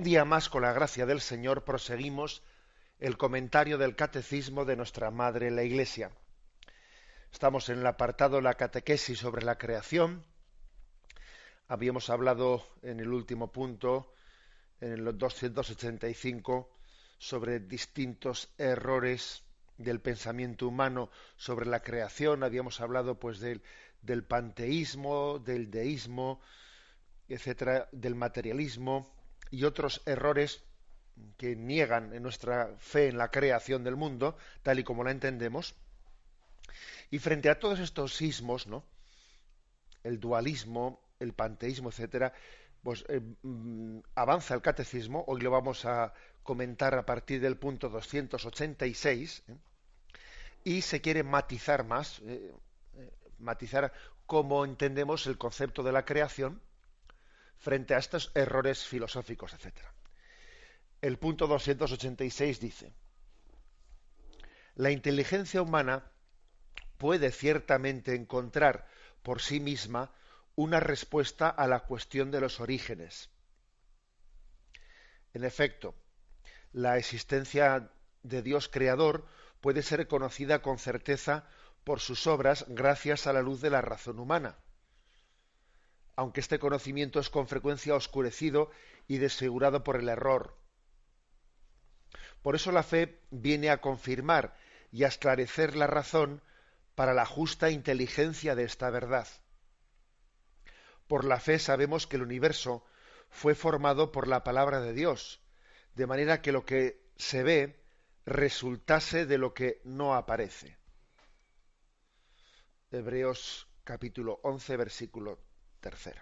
día más, con la gracia del Señor, proseguimos el comentario del Catecismo de nuestra Madre la Iglesia. Estamos en el apartado La catequesis sobre la creación. Habíamos hablado en el último punto, en el 285, sobre distintos errores del pensamiento humano sobre la creación. Habíamos hablado pues del panteísmo, del deísmo, etcétera, del materialismo y otros errores que niegan en nuestra fe en la creación del mundo, tal y como la entendemos. Y frente a todos estos sismos, ¿no? El dualismo, el panteísmo, etcétera, pues avanza el catecismo. Hoy lo vamos a comentar a partir del punto 286, y se quiere matizar más, matizar cómo entendemos el concepto de la creación frente a estos errores filosóficos, etcétera. El punto 286 dice: la inteligencia humana puede ciertamente encontrar por sí misma una respuesta a la cuestión de los orígenes. En efecto, la existencia de Dios creador puede ser conocida con certeza por sus obras gracias a la luz de la razón humana, aunque este conocimiento es con frecuencia oscurecido y desfigurado por el error. Por eso la fe viene a confirmar y a esclarecer la razón para la justa inteligencia de esta verdad. Por la fe sabemos que el universo fue formado por la palabra de Dios, de manera que lo que se ve resultase de lo que no aparece. Hebreos capítulo 11, versículo 3.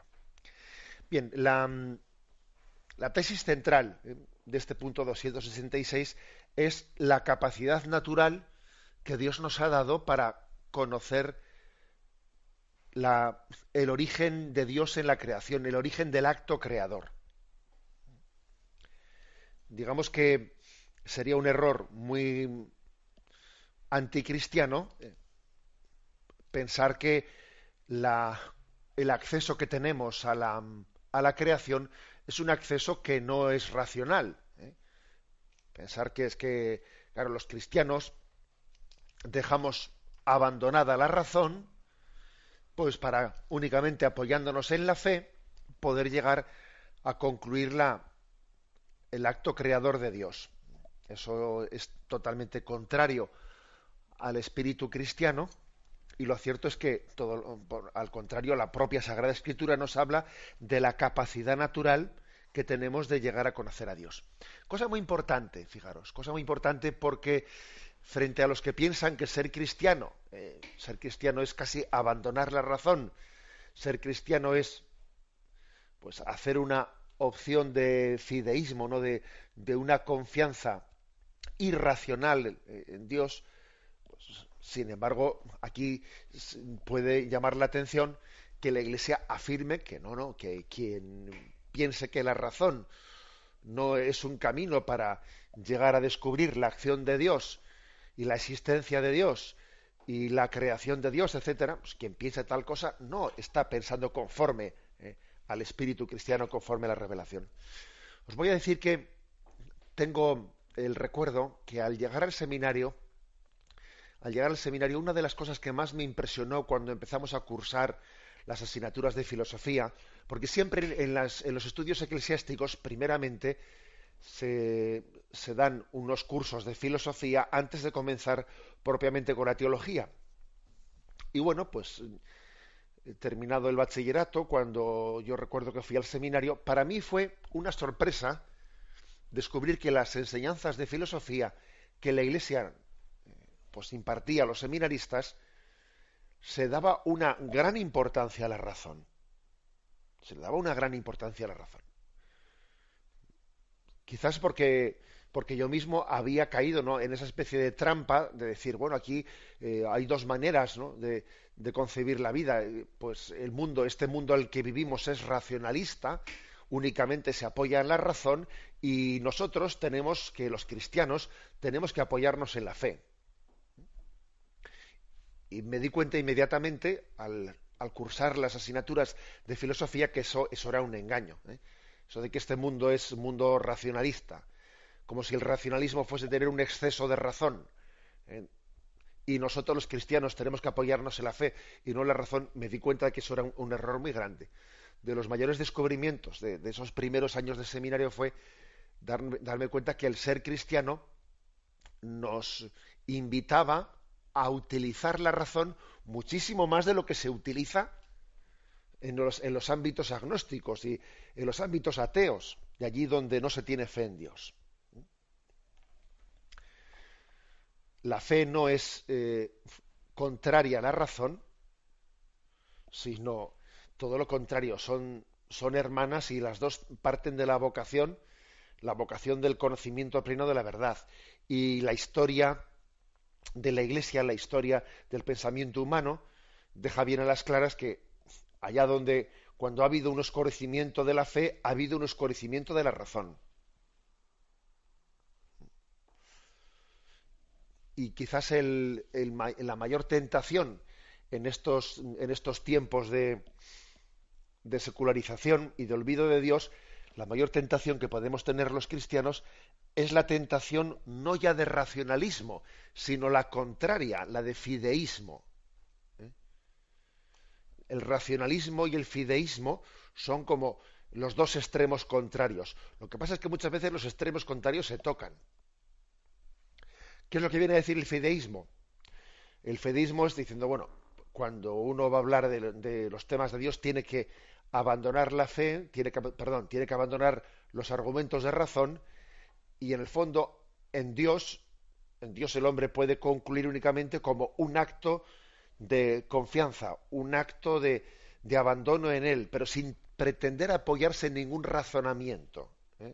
Bien, la tesis central de este punto 266 es la capacidad natural que Dios nos ha dado para conocer el origen de Dios en la creación, el origen del acto creador. Digamos que sería un error muy anticristiano pensar que el acceso que tenemos a la creación es un acceso que no es racional. Pensar que es que, claro, los cristianos dejamos abandonada la razón, pues para únicamente apoyándonos en la fe poder llegar a concluir el acto creador de Dios. Eso es totalmente contrario al espíritu cristiano, y lo cierto es que al contrario, la propia Sagrada Escritura nos habla de la capacidad natural que tenemos de llegar a conocer a Dios. Cosa muy importante, fijaros, cosa muy importante, porque frente a los que piensan que ser cristiano es casi abandonar la razón, ser cristiano es pues hacer una opción de fideísmo, ¿no? de una confianza irracional en Dios. Pues, sin embargo, aquí puede llamar la atención que la Iglesia afirme que que quien piense que la razón no es un camino para llegar a descubrir la acción de Dios y la existencia de Dios y la creación de Dios, etcétera, pues quien piensa tal cosa no está pensando conforme al espíritu cristiano, conforme a la revelación. Os voy a decir que tengo el recuerdo que al llegar al seminario, una de las cosas que más me impresionó cuando empezamos a cursar las asignaturas de filosofía, porque siempre en los estudios eclesiásticos, primeramente, se dan unos cursos de filosofía antes de comenzar propiamente con la teología. Y bueno, pues terminado el bachillerato, cuando yo recuerdo que fui al seminario, para mí fue una sorpresa descubrir que las enseñanzas de filosofía que la Iglesia pues impartía a los seminaristas, se daba una gran importancia a la razón. Se le daba una gran importancia a la razón. Quizás porque yo mismo había caído, ¿no?, en esa especie de trampa de decir, bueno, aquí hay dos maneras, ¿no?, de concebir la vida. Pues este mundo al que vivimos es racionalista, únicamente se apoya en la razón, y nosotros los cristianos, tenemos que apoyarnos en la fe. Y me di cuenta inmediatamente, al cursar las asignaturas de filosofía, que eso era un engaño. Eso de que este mundo es un mundo racionalista, como si el racionalismo fuese tener un exceso de razón. ¿eh? Y nosotros los cristianos tenemos que apoyarnos en la fe y no en la razón. Me di cuenta de que eso era un error muy grande. De los mayores descubrimientos de esos primeros años de seminario fue darme cuenta que el ser cristiano nos invitaba a utilizar la razón muchísimo más de lo que se utiliza en los ámbitos agnósticos y en los ámbitos ateos, de allí donde no se tiene fe en Dios. La fe no es contraria a la razón, sino todo lo contrario, son hermanas y las dos parten de la vocación del conocimiento pleno de la verdad. Y la historia de la Iglesia, la historia del pensamiento humano, deja bien a las claras que allá donde, cuando ha habido un oscurecimiento de la fe, ha habido un oscurecimiento de la razón. Y quizás la mayor tentación en estos tiempos de secularización y de olvido de Dios, la mayor tentación que podemos tener los cristianos es la tentación no ya de racionalismo, sino la contraria, la de fideísmo. ¿eh? El racionalismo y el fideísmo son como los dos extremos contrarios. Lo que pasa es que muchas veces los extremos contrarios se tocan. ¿Qué es lo que viene a decir el fideísmo? El fideísmo es diciendo, bueno, cuando uno va a hablar de los temas de Dios, tiene que abandonar la fe, tiene que abandonar los argumentos de razón, y en el fondo, en Dios el hombre puede concluir únicamente como un acto de confianza, un acto de abandono en él, pero sin pretender apoyarse en ningún razonamiento. ¿eh?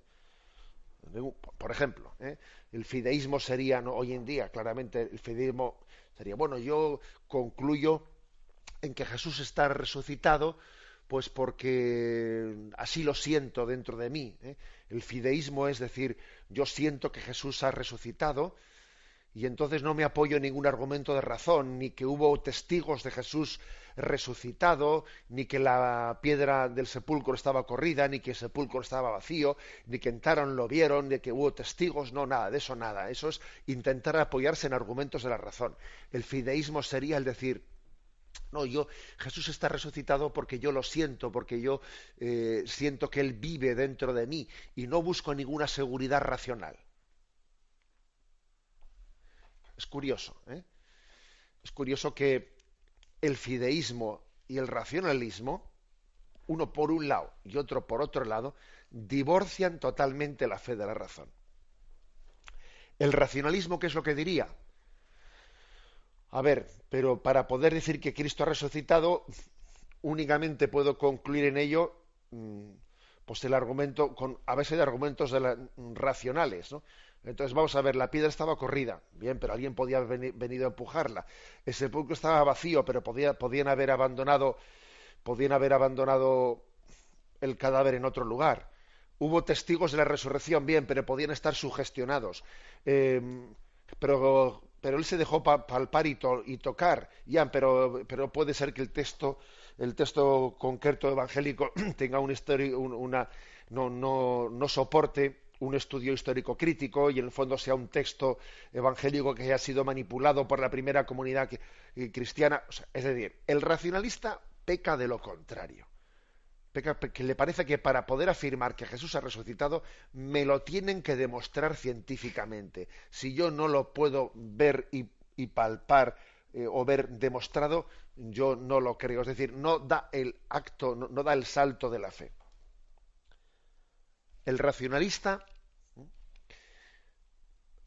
Por ejemplo, el fideísmo sería, ¿no? Hoy en día, claramente, el fideísmo sería, bueno, yo concluyo en que Jesús está resucitado, pues porque así lo siento dentro de mí. El fideísmo es decir, yo siento que Jesús ha resucitado y entonces no me apoyo en ningún argumento de razón, ni que hubo testigos de Jesús resucitado, ni que la piedra del sepulcro estaba corrida, ni que el sepulcro estaba vacío, ni que entraron, lo vieron, ni que hubo testigos, no, nada, de eso nada. Eso es intentar apoyarse en argumentos de la razón. El fideísmo sería el decir, no, Jesús está resucitado porque yo lo siento, porque yo siento que Él vive dentro de mí y no busco ninguna seguridad racional. Es curioso, ¿eh? Es curioso que el fideísmo y el racionalismo, uno por un lado y otro por otro lado, divorcian totalmente la fe de la razón. El racionalismo, ¿qué es lo que diría? A ver, pero para poder decir que Cristo ha resucitado, únicamente puedo concluir en ello, pues el argumento, a base de argumentos racionales, ¿no? Entonces vamos a ver, la piedra estaba corrida, bien, pero alguien podía haber venido a empujarla. El sepulcro estaba vacío, pero podían haber abandonado el cadáver en otro lugar. Hubo testigos de la resurrección, bien, pero podían estar sugestionados. Pero él se dejó palpar y tocar, ya, pero puede ser que el texto concreto evangélico tenga no soporte un estudio histórico crítico y en el fondo sea un texto evangélico que haya sido manipulado por la primera comunidad cristiana. O sea, es decir, el racionalista peca de lo contrario. Que le parece que para poder afirmar que Jesús ha resucitado me lo tienen que demostrar científicamente. Si yo no lo puedo ver y palpar o ver demostrado, yo no lo creo. Es decir, no da el acto, no da el salto de la fe. El racionalista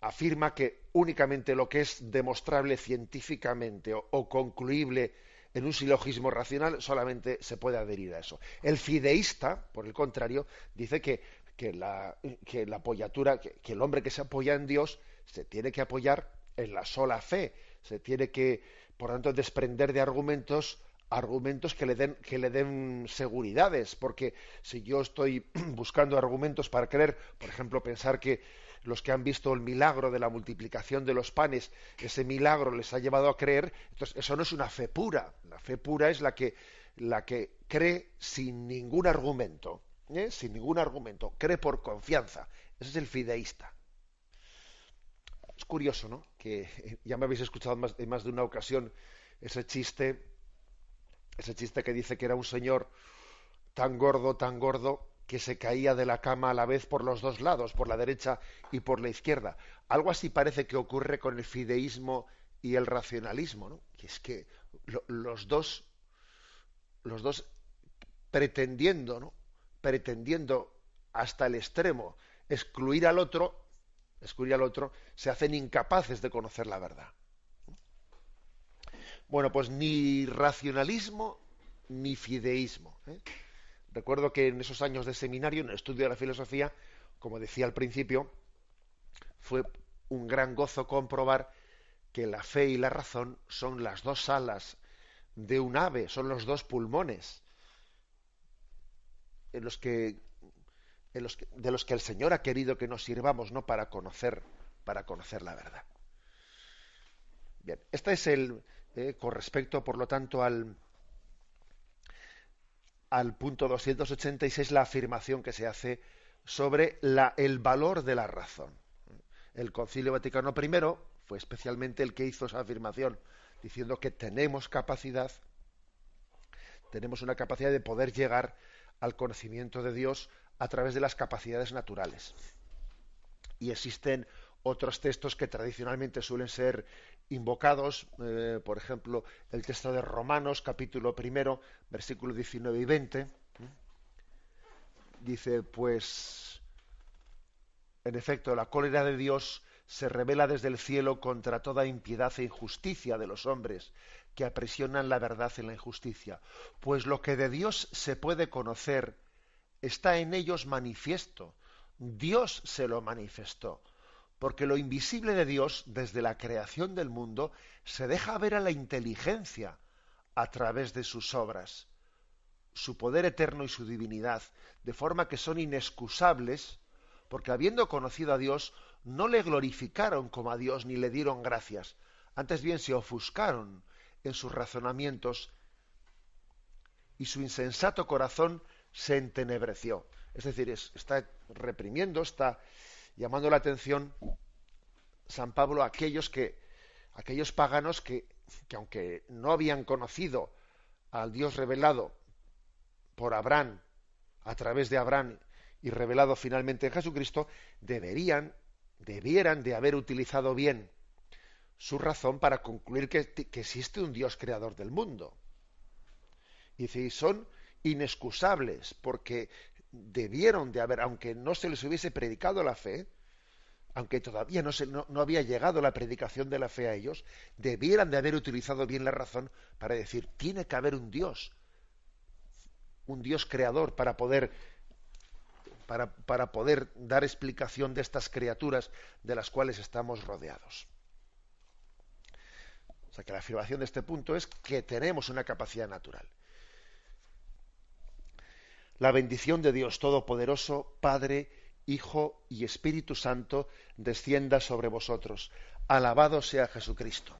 afirma que únicamente lo que es demostrable científicamente o concluible en un silogismo racional solamente se puede adherir a eso. El fideísta, por el contrario, dice que la apoyatura, que el hombre que se apoya en Dios se tiene que apoyar en la sola fe, se tiene que, por tanto, desprender de argumentos que le den seguridades, porque si yo estoy buscando argumentos para creer, por ejemplo, pensar que los que han visto el milagro de la multiplicación de los panes, ese milagro les ha llevado a creer, entonces eso no es una fe pura. La fe pura es la que cree sin ningún argumento. sin ningún argumento, cree por confianza. Ese es el fideísta. Es curioso, ¿no? Que ya me habéis escuchado en más de una ocasión ese chiste que dice que era un señor tan gordo, que se caía de la cama a la vez por los dos lados, por la derecha y por la izquierda. Algo así parece que ocurre con el fideísmo y el racionalismo, ¿no? Que es que los dos pretendiendo, ¿no? Pretendiendo hasta el extremo excluir al otro, se hacen incapaces de conocer la verdad. Bueno, pues ni racionalismo ni fideísmo, ¿eh? Recuerdo que en esos años de seminario, en el estudio de la filosofía, como decía al principio, fue un gran gozo comprobar que la fe y la razón son las dos alas de un ave, son los dos pulmones de los que el Señor ha querido que nos sirvamos, ¿no? Para conocer la verdad. Bien, este es con respecto, por lo tanto, al punto 286, la afirmación que se hace sobre el valor de la razón. El Concilio Vaticano I fue especialmente el que hizo esa afirmación, diciendo que tenemos una capacidad de poder llegar al conocimiento de Dios a través de las capacidades naturales. Y existen otros textos que tradicionalmente suelen ser invocados, por ejemplo, el texto de Romanos, capítulo 1, versículos 19 y 20. Dice, pues, en efecto, la cólera de Dios se revela desde el cielo contra toda impiedad e injusticia de los hombres que aprisionan la verdad en la injusticia. Pues lo que de Dios se puede conocer está en ellos manifiesto. Dios se lo manifestó. Porque lo invisible de Dios, desde la creación del mundo, se deja ver a la inteligencia a través de sus obras, su poder eterno y su divinidad, de forma que son inexcusables, porque habiendo conocido a Dios, no le glorificaron como a Dios ni le dieron gracias, antes bien se ofuscaron en sus razonamientos y su insensato corazón se entenebreció. Es decir, está reprimiendo, está llamando la atención San Pablo a aquellos paganos que aunque no habían conocido al Dios revelado por Abraham, a través de Abraham y revelado finalmente en Jesucristo, debieran de haber utilizado bien su razón para concluir que existe un Dios creador del mundo. Y si son inexcusables porque debieron de haber, aunque no se les hubiese predicado la fe, aunque todavía no había llegado la predicación de la fe a ellos, debieran de haber utilizado bien la razón para decir, tiene que haber un Dios creador para poder dar explicación de estas criaturas de las cuales estamos rodeados. O sea que la afirmación de este punto es que tenemos una capacidad natural. La bendición de Dios Todopoderoso, Padre, Hijo y Espíritu Santo, descienda sobre vosotros. Alabado sea Jesucristo.